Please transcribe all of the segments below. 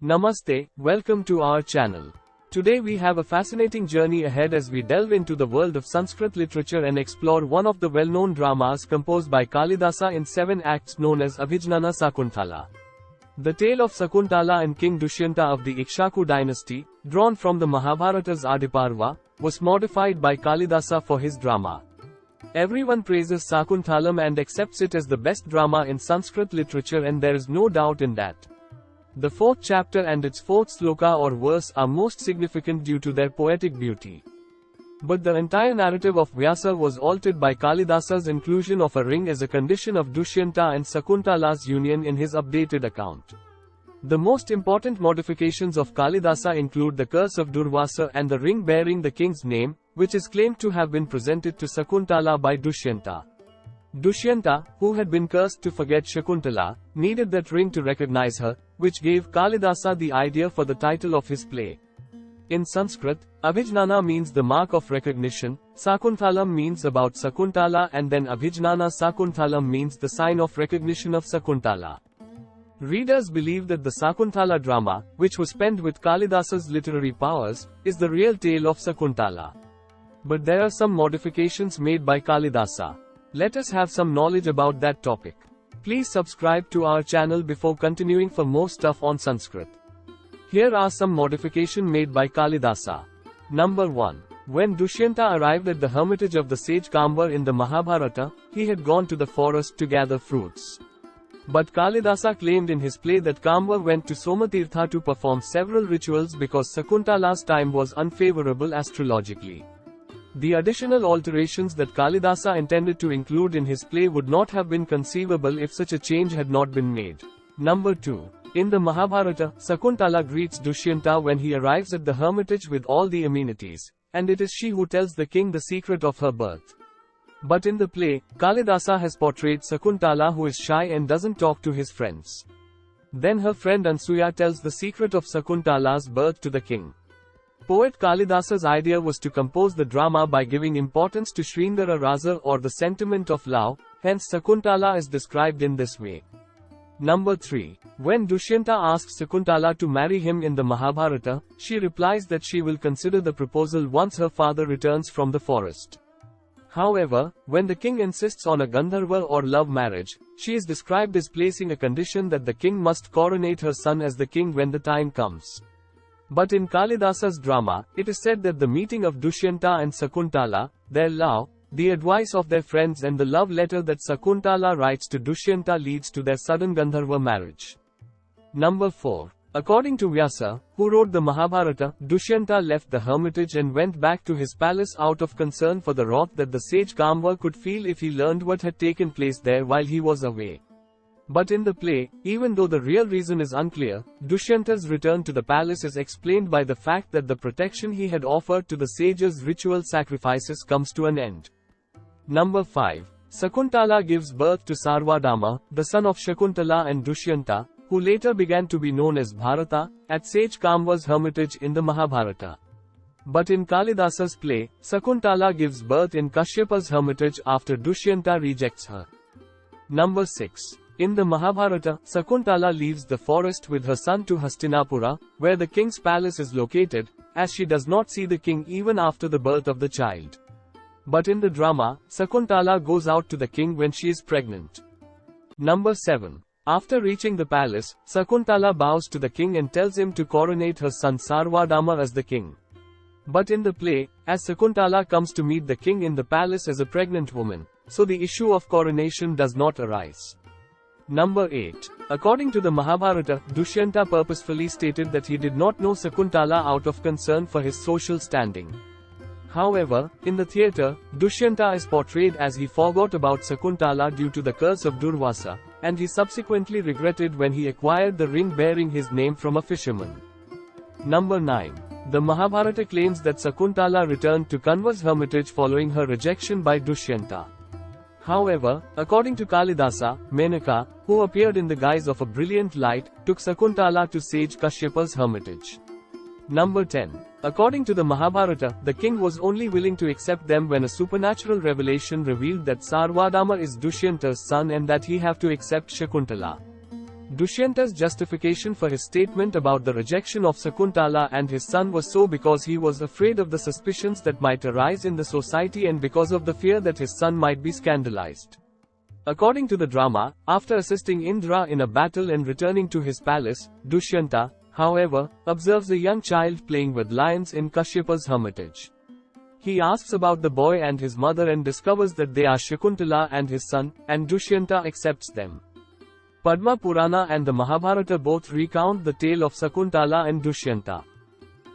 Namaste, welcome to our channel. Today we have a fascinating journey ahead as we delve into the world of Sanskrit literature and explore one of the well-known dramas composed by Kalidasa in 7 acts known as Abhijnana Shakuntala. The tale of Sakuntala and King Dushyanta of the Ikshaku dynasty, drawn from the Mahabharata's Adiparva, was modified by Kalidasa for his drama. Everyone praises Sakuntalam and accepts it as the best drama in Sanskrit literature, and there is no doubt in that. The 4th chapter and its 4th sloka or verse are most significant due to their poetic beauty. But the entire narrative of Vyasa was altered by Kalidasa's inclusion of a ring as a condition of Dushyanta and Sakuntala's union in his updated account. The most important modifications of Kalidasa include the curse of Durvasa and the ring bearing the king's name, which is claimed to have been presented to Sakuntala by Dushyanta. Dushyanta, who had been cursed to forget Shakuntala, needed that ring to recognize her, which gave Kalidasa the idea for the title of his play. In Sanskrit, Abhijnana means the mark of recognition, Sakuntalam means about Sakuntala, and then Abhijnana Shakuntalam means the sign of recognition of Sakuntala. Readers believe that the Sakuntala drama, which was penned with Kalidasa's literary powers, is the real tale of Sakuntala. But there are some modifications made by Kalidasa. Let us have some knowledge about that topic. Please subscribe to our channel before continuing for more stuff on Sanskrit. Here are some modifications made by Kalidasa. Number 1. When Dushyanta arrived at the hermitage of the sage Kamvar in the Mahabharata, he had gone to the forest to gather fruits. But Kalidasa claimed in his play that Kamvar went to Somatirtha to perform several rituals because Sakuntala's time was unfavorable astrologically. The additional alterations that Kalidasa intended to include in his play would not have been conceivable if such a change had not been made. Number 2. In the Mahabharata, Sakuntala greets Dushyanta when he arrives at the hermitage with all the amenities, and it is she who tells the king the secret of her birth. But in the play, Kalidasa has portrayed Sakuntala who is shy and doesn't talk to his friends. Then her friend Ansuya tells the secret of Sakuntala's birth to the king. Poet Kalidasa's idea was to compose the drama by giving importance to Shrindara Rasa or the sentiment of love, hence Sakuntala is described in this way. Number 3. When Dushyanta asks Sakuntala to marry him in the Mahabharata, she replies that she will consider the proposal once her father returns from the forest. However, when the king insists on a Gandharva or love marriage, she is described as placing a condition that the king must coronate her son as the king when the time comes. But in Kalidasa's drama, it is said that the meeting of Dushyanta and Sakuntala, their love, the advice of their friends and the love letter that Sakuntala writes to Dushyanta leads to their sudden Gandharva marriage. Number 4. According to Vyasa, who wrote the Mahabharata, Dushyanta left the hermitage and went back to his palace out of concern for the wrath that the sage Kamvar could feel if he learned what had taken place there while he was away. But in the play, even though the real reason is unclear, Dushyanta's return to the palace is explained by the fact that the protection he had offered to the sage's ritual sacrifices comes to an end. Number 5. Sakuntala gives birth to Sarvadama, the son of Shakuntala and Dushyanta, who later began to be known as Bharata, at sage Kamvar's hermitage in the Mahabharata. But in Kalidasa's play, Sakuntala gives birth in Kashyapa's hermitage after Dushyanta rejects her. Number 6. In the Mahabharata, Sakuntala leaves the forest with her son to Hastinapura, where the king's palace is located, as she does not see the king even after the birth of the child. But in the drama, Sakuntala goes out to the king when she is pregnant. Number 7. After reaching the palace, Sakuntala bows to the king and tells him to coronate her son Sarvadama as the king. But in the play, as Sakuntala comes to meet the king in the palace as a pregnant woman, so the issue of coronation does not arise. Number 8. According to the Mahabharata, Dushyanta purposefully stated that he did not know Sakuntala out of concern for his social standing. However, in the theatre, Dushyanta is portrayed as he forgot about Sakuntala due to the curse of Durvasa, and he subsequently regretted when he acquired the ring bearing his name from a fisherman. Number 9. The Mahabharata claims that Sakuntala returned to Kanva's hermitage following her rejection by Dushyanta. However, according to Kalidasa, Menaka, who appeared in the guise of a brilliant light, took Sakuntala to sage Kashyapa's hermitage. Number 10. According to the Mahabharata, the king was only willing to accept them when a supernatural revelation revealed that Sarvadama is Dushyanta's son and that he have to accept Shakuntala. Dushyanta's justification for his statement about the rejection of Sakuntala and his son was so because he was afraid of the suspicions that might arise in the society and because of the fear that his son might be scandalized. According to the drama, after assisting Indra in a battle and returning to his palace, Dushyanta, however, observes a young child playing with lions in Kashyapa's hermitage. He asks about the boy and his mother and discovers that they are Shakuntala and his son, and Dushyanta accepts them. Padma Purana and the Mahabharata both recount the tale of Sakuntala and Dushyanta.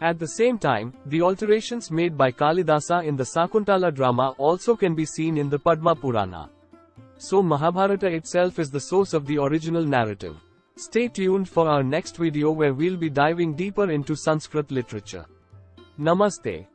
At the same time, the alterations made by Kalidasa in the Sakuntala drama also can be seen in the Padma Purana. So Mahabharata itself is the source of the original narrative. Stay tuned for our next video where we'll be diving deeper into Sanskrit literature. Namaste.